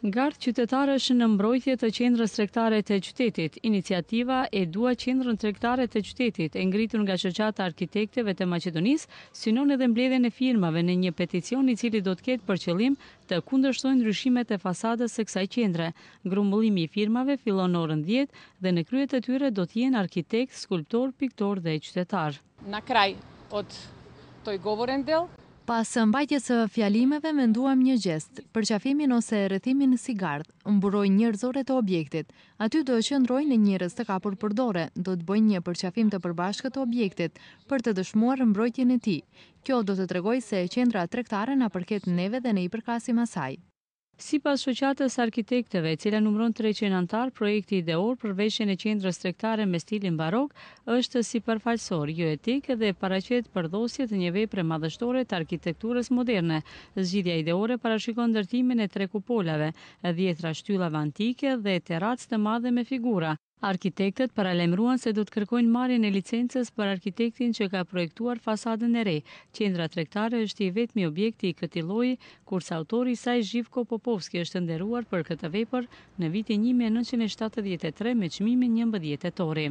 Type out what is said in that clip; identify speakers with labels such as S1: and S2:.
S1: Gardë qytetarësh në mbrojtje të qendrës tregtare të qytetit. Iniciativa e Dua qendrën tregtare të qytetit, e ngritur nga shoqata arkitekteve të Maqedonisë, synon edhe mbledhjen e firmave në një peticion i cili do të ketë për qëllim të kundërshtojë ndryshimet e fasadës së kësaj qendre. Grumbullimi i firmave fillon në orën 10 dhe në krye të tyre do të jenë arkitekt, skulptor, piktor dhe qytetar.
S2: Na kraj od toj govoren del.
S3: Pas mbajtjes së fjalimeve menduam një gjest, përqafimin ose rrethimin si gardh, mburojnë njerëzore të objektit. Aty do qëndrojnë njerëz të kapur për dore, do të bëjnë një përqafim të përbashkët të objektit për të dëshmuar mbrojtjen e tij. Kjo do të tregojë se qendra tregtare na përket neve dhe ne i përkasim asaj.
S1: Sipas shoqatës arkitekteve, e cila numëron 300 antar, projekti ideor për veshjen e qendrës tregtare me stilin barok është sipërfaqësor, jo etik dhe paraqet përdosje të një vepre madhështore të arkitekturës moderne. Zgjidhja ideore parashikon ndërtimin e 3 kupolave, 10 shtyllave antike dhe terracë të madhe me figura. Arkitektët paralajmëruan se do të kërkojnë marrjen e licencës për arkitektin që ka projektuar fasadën e re. Qendra tregtare është i vetmi objekti i këtij lloji, kurse autori i saj Zhivko Popovski është nderuar për këtë vepër në vitin 1973 me çmimin 11 tetori.